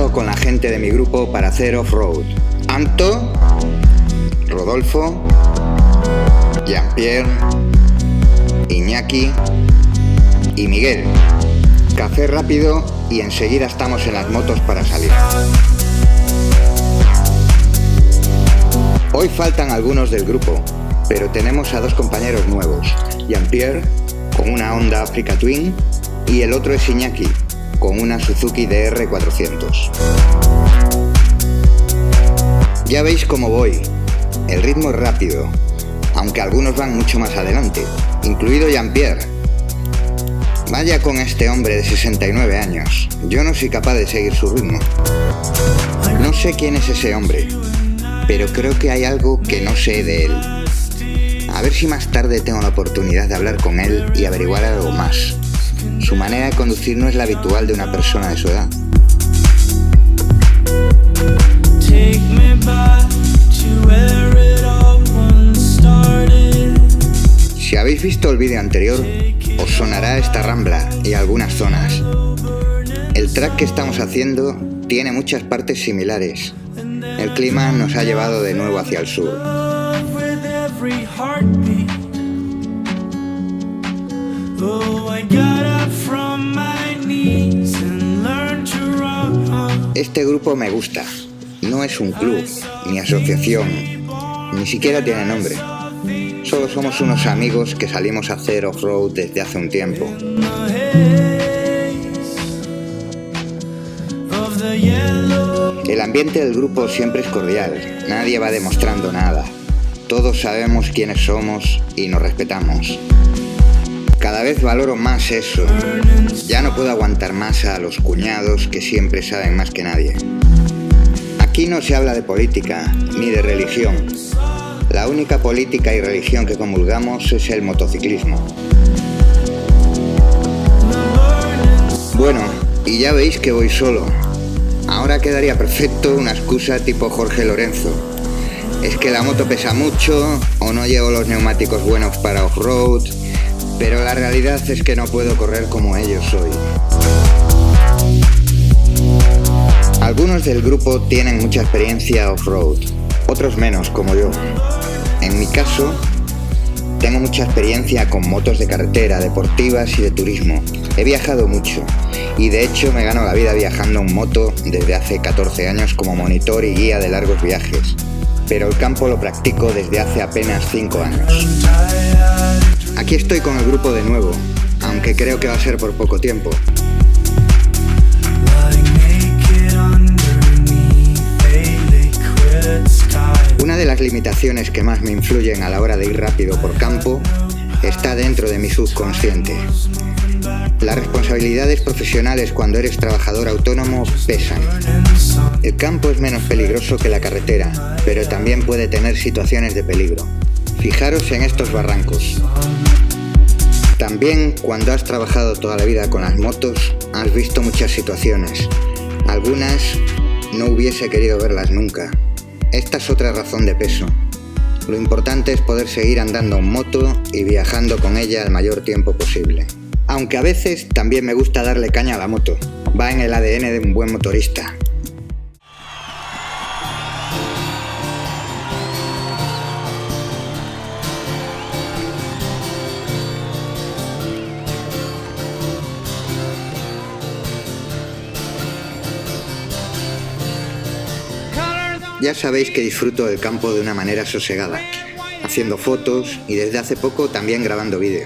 quedado con la gente de mi grupo para hacer off-road. Anto, Rodolfo, Jean-Pierre, Iñaki y Miguel. Café rápido y enseguida estamos en las motos para salir. Hoy faltan algunos del grupo, pero tenemos a dos compañeros nuevos, Jean-Pierre con una Honda Africa Twin y el otro es Iñaki con una Suzuki DR400. Ya veis cómo voy, el ritmo es rápido, aunque algunos van mucho más adelante, incluido Jean-Pierre. Vaya con este hombre de 69 años, yo no soy capaz de seguir su ritmo. No sé quién es ese hombre, pero creo que hay algo que no sé de él. A ver si más tarde tengo la oportunidad de hablar con él y averiguar algo más. Su manera de conducir no es la habitual de una persona de su edad. Si habéis visto el vídeo anterior, os sonará esta rambla y algunas zonas. El track que estamos haciendo tiene muchas partes similares. El clima nos ha llevado de nuevo hacia el sur. Este grupo me gusta. No es un club, ni asociación, ni siquiera tiene nombre. Solo somos unos amigos que salimos a hacer off-road desde hace un tiempo. El ambiente del grupo siempre es cordial, nadie va demostrando nada. Todos sabemos quiénes somos y nos respetamos. Cada vez valoro más eso. Ya no puedo aguantar más a los cuñados que siempre saben más que nadie. Aquí no se habla de política ni de religión. La única política y religión que comulgamos es el motociclismo. Bueno, y ya veis que voy solo. Ahora quedaría perfecto una excusa tipo Jorge Lorenzo. Es que la moto pesa mucho o no llevo los neumáticos buenos para off-road, pero la realidad es que no puedo correr como ellos hoy. Algunos del grupo tienen mucha experiencia off-road, otros menos, como yo. En mi caso, tengo mucha experiencia con motos de carretera, deportivas y de turismo. He viajado mucho y de hecho me gano la vida viajando en moto desde hace 14 años como monitor y guía de largos viajes. Pero el campo lo practico desde hace apenas 5 años. Aquí estoy con el grupo de nuevo, aunque creo que va a ser por poco tiempo. Una de las limitaciones que más me influyen a la hora de ir rápido por campo está dentro de mi subconsciente. Las responsabilidades profesionales cuando eres trabajador autónomo pesan. El campo es menos peligroso que la carretera, pero también puede tener situaciones de peligro. Fijaros en estos barrancos. También cuando has trabajado toda la vida con las motos, has visto muchas situaciones. Algunas no hubiese querido verlas nunca. Esta es otra razón de peso. Lo importante es poder seguir andando en moto y viajando con ella el mayor tiempo posible. Aunque a veces también me gusta darle caña a la moto. Va en el ADN de un buen motorista. Ya sabéis que disfruto del campo de una manera sosegada, haciendo fotos y desde hace poco también grabando vídeo.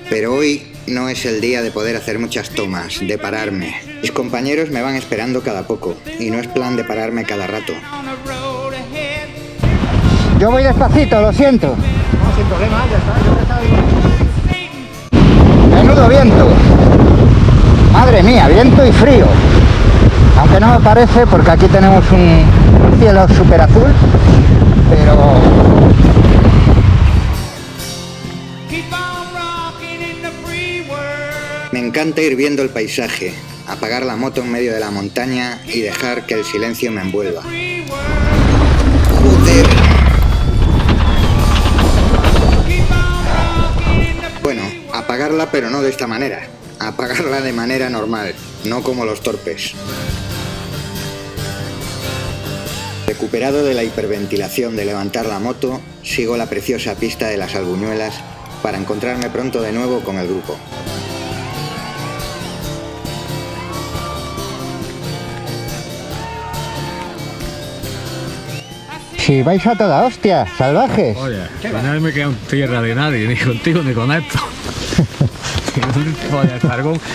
Pero hoy no es el día de poder hacer muchas tomas, de pararme. Mis compañeros me van esperando cada poco y no es plan de pararme cada rato. Yo voy despacito, lo siento. No, sin problema, ya está, yo he estado... Menudo viento. Madre mía, viento y frío. Aunque no me parece porque aquí tenemos un cielo súper azul, pero... Me encanta ir viendo el paisaje, apagar la moto en medio de la montaña y dejar que el silencio me envuelva. ¡Joder! Bueno, apagarla pero no de esta manera. Apagarla de manera normal, no como los torpes. Recuperado de la hiperventilación de levantar la moto, sigo la preciosa pista de las Albuñuelas para encontrarme pronto de nuevo con el grupo. Si vais a toda hostia, salvajes. Oye, no me queda en tierra de nadie, ni contigo ni con esto.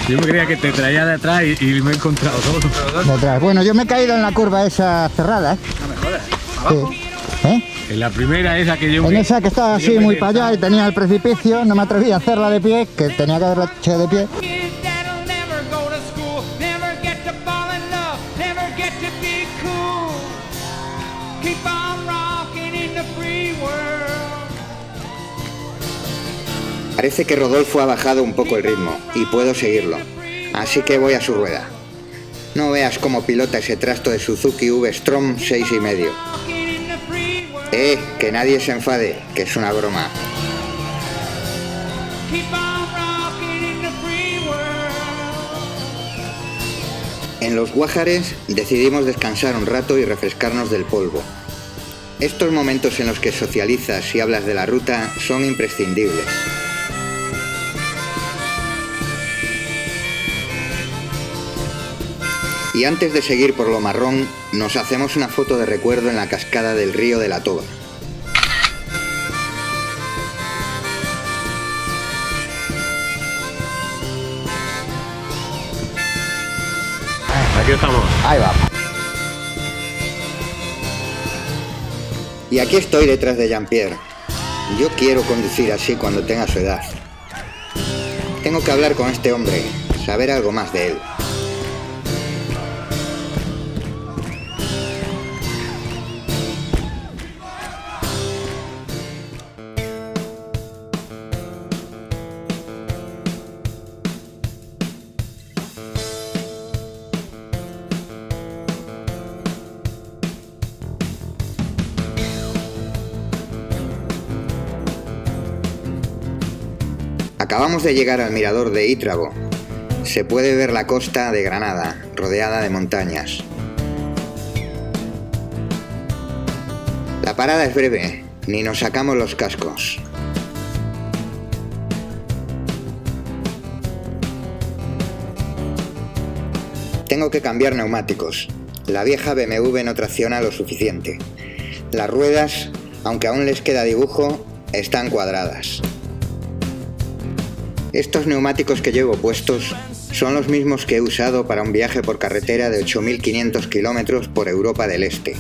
Yo me creía que te traía de atrás y me he encontrado todo. Detrás. Bueno, yo me he caído en la curva esa cerrada, ¿eh? No me jodas, abajo. Sí. ¿Eh? En la primera esa que yo En me... esa que estaba así muy para allá y tenía el precipicio, no me atreví a hacerla de pie, que tenía que haberla hecho de pie. Parece que Rodolfo ha bajado un poco el ritmo y puedo seguirlo, así que voy a su rueda. No veas cómo pilota ese trasto de Suzuki V-Strom 6,5. Que nadie se enfade, que es una broma. En los Guájares decidimos descansar un rato y refrescarnos del polvo. Estos momentos en los que socializas y hablas de la ruta son imprescindibles. Y antes de seguir por lo marrón, nos hacemos una foto de recuerdo en la cascada del río de la Toba. Aquí estamos. Ahí va. Y aquí estoy detrás de Jean-Pierre. Yo quiero conducir así cuando tenga su edad. Tengo que hablar con este hombre, saber algo más de él. Acabamos de llegar al mirador de Ítrago. Se puede ver la costa de Granada, rodeada de montañas. La parada es breve, ni nos sacamos los cascos. Tengo que cambiar neumáticos. La vieja BMW no tracciona lo suficiente. Las ruedas, aunque aún les queda dibujo, están cuadradas. Estos neumáticos que llevo puestos son los mismos que he usado para un viaje por carretera de 8.500 kilómetros por Europa del Este.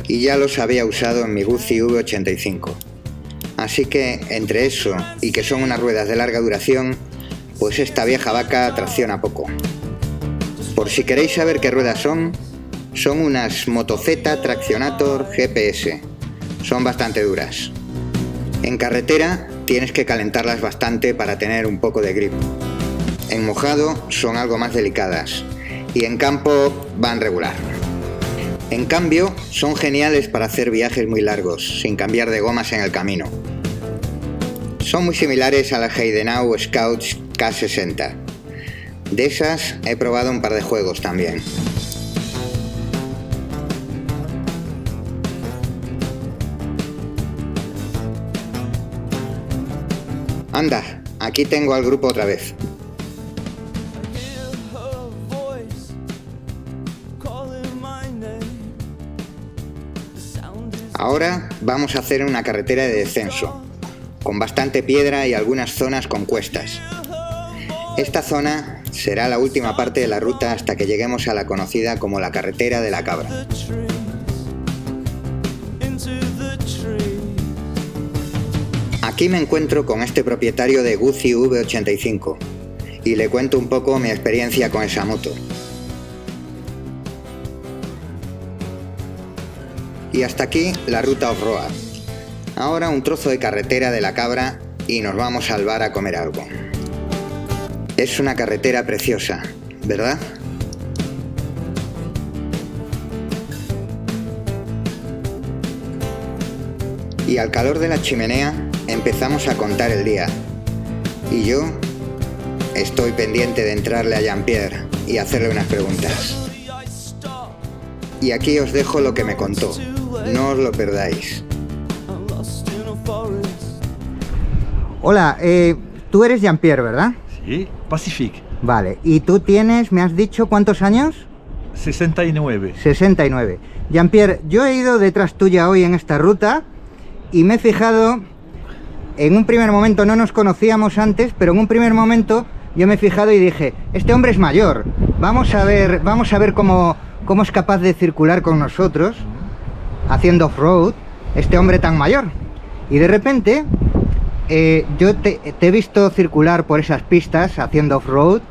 Y ya los había usado en mi Guzzi V85. Así que, entre eso y que son unas ruedas de larga duración, pues esta vieja vaca tracciona poco. Por si queréis saber qué ruedas son unas Moto Z Traccionator GPS. Son bastante duras. En carretera tienes que calentarlas bastante para tener un poco de grip. En mojado son algo más delicadas y en campo van regular. En cambio, son geniales para hacer viajes muy largos, sin cambiar de gomas en el camino. Son muy similares a las Heidenau Scouts K60. De esas he probado un par de juegos también. Anda, aquí tengo al grupo otra vez. Ahora vamos a hacer una carretera de descenso, con bastante piedra y algunas zonas con cuestas. Esta zona será la última parte de la ruta hasta que lleguemos a la conocida como la carretera de la Cabra. Aquí me encuentro con este propietario de Guzzi V85 y le cuento un poco mi experiencia con esa moto. Y hasta aquí la ruta off-road. Ahora un trozo de carretera de la Cabra y nos vamos al bar a comer algo. Es una carretera preciosa, ¿verdad? Y al calor de la chimenea empezamos a contar el día. Y yo estoy pendiente de entrarle a Jean-Pierre y hacerle unas preguntas. Y aquí os dejo lo que me contó. No os lo perdáis. Hola, tú eres Jean-Pierre, ¿verdad? Sí, Pacific. Vale, y tú tienes, me has dicho, ¿cuántos años? 69. 69. Jean-Pierre, yo he ido detrás tuya hoy en esta ruta y me he fijado, en un primer momento no nos conocíamos antes, pero en un primer momento yo me he fijado y dije, este hombre es mayor, vamos a ver cómo es capaz de circular con nosotros haciendo off-road, este hombre tan mayor. Y de repente yo te he visto circular por esas pistas haciendo off-road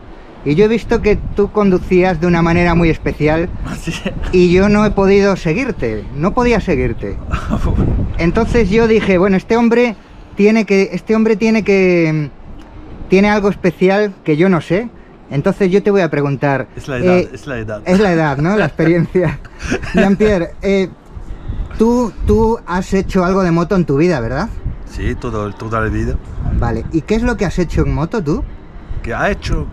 y yo he visto que tú conducías de una manera muy especial y yo no he podido seguirte, no podía seguirte. Entonces yo dije, bueno, este hombre tiene algo especial que yo no sé. Entonces yo te voy a preguntar. Es la edad, es la edad. Es la edad, ¿no? La experiencia. Jean-Pierre, tú has hecho algo de moto en tu vida, ¿verdad? Sí, toda la vida. Vale, ¿y qué es lo que has hecho en moto tú? ¿Qué ha hecho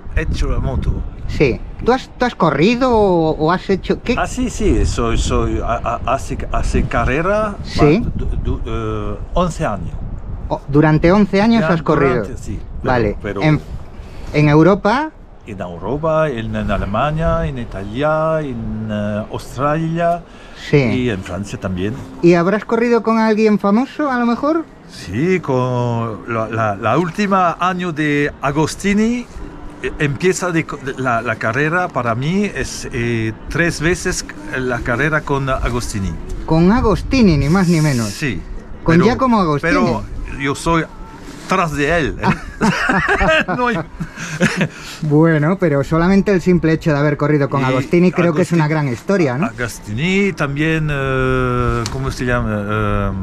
la moto? Sí. ¿Tú has corrido o has hecho qué? Ah, sí, hace carrera. Sí. 11 años. Durante 11 años has corrido. Sí. Vale. Pero en Europa. En Europa, en Alemania, en Italia, en Australia. Sí. Y en Francia también. ¿Y habrás corrido con alguien famoso a lo mejor? Sí, con la última año de Agostini empieza la carrera. Para mí es 3 veces la carrera con Agostini. Con Agostini, ni más ni menos. Sí. Con Giacomo Agostini. Pero yo soy tras de él. No hay... Bueno, pero solamente el simple hecho de haber corrido con Agostini creo que es una gran historia, ¿no? Agostini también, ¿cómo se llama?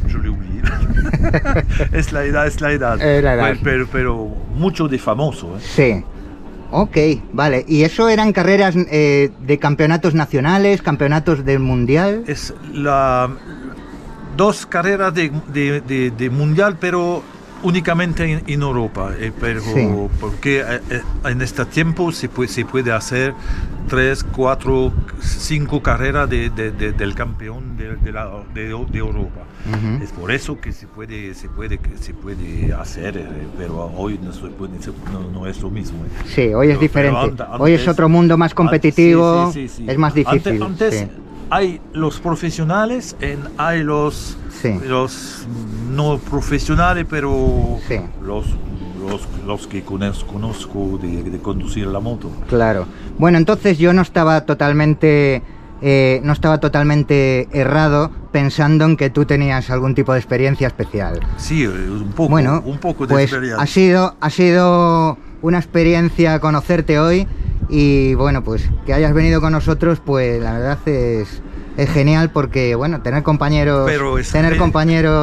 Yo le oublié. Es la edad. Pero mucho de famoso. Sí. Ok, vale. ¿Y eso eran carreras de campeonatos nacionales, campeonatos del mundial? Es 2 carreras de mundial, pero únicamente en Europa. Sí. Porque en este tiempo se puede hacer 3, 4, 5 carreras del campeón de Europa. Es por eso que se puede hacer, pero hoy no es lo mismo. Sí, hoy es diferente. Antes, hoy es otro mundo más competitivo, sí. Es más difícil. Antes hay los profesionales, hay los no profesionales, pero sí. los que conozco de conducir la moto. Claro. Bueno, entonces yo no estaba totalmente errado pensando en que tú tenías algún tipo de experiencia especial. Sí, un poco de pues experiencia. Ha sido una experiencia conocerte hoy y bueno, pues que hayas venido con nosotros, pues la verdad es genial porque, bueno, tener compañeros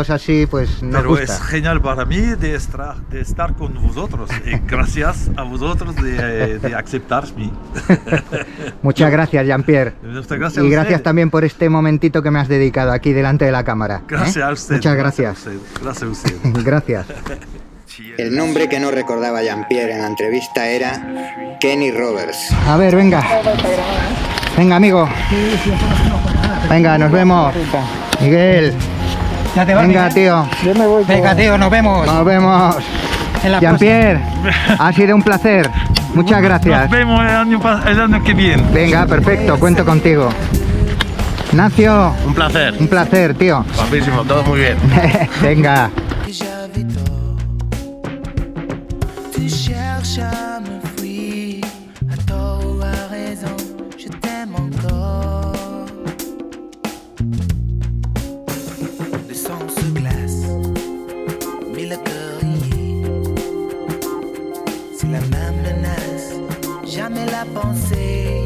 así, pues nos gusta. Es genial para mí de estar con vosotros. Gracias a vosotros de aceptarme. Muchas gracias, Jean-Pierre. Gracias y gracias también por este momentito que me has dedicado aquí delante de la cámara. Gracias a usted. Muchas gracias. Gracias a usted. Gracias. El nombre que no recordaba Jean-Pierre en la entrevista era Kenny Roberts. A ver, venga. Venga, amigo. Venga, nos vemos. Miguel. Ya te vas, venga, Miguel. tío. Yo me voy. Venga, tío, nos vemos. Nos vemos. Jean-Pierre, ha sido un placer. Muchas gracias. Nos vemos el año que viene. Venga, perfecto, cuento contigo. Nacio. Un placer. Un placer, tío. Guapísimo, todo muy bien. Venga. Tu cherches à me fuir, à tort ou à raison, je t'aime encore. Le sang se glace, mais le cœur y est. C'est la même menace, jamais la pensée.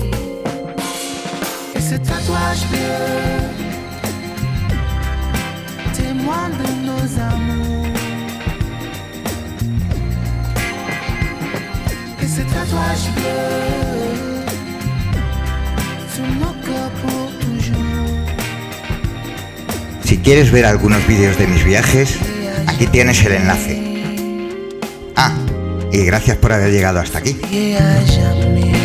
Et ce tatouage bleu, témoin de nos amours. Ese tatuaje bleu sur nos corps pour toujours. Si quieres ver algunos vídeos de mis viajes, aquí tienes el enlace. Ah, y gracias por haber llegado hasta aquí. Et à jamais.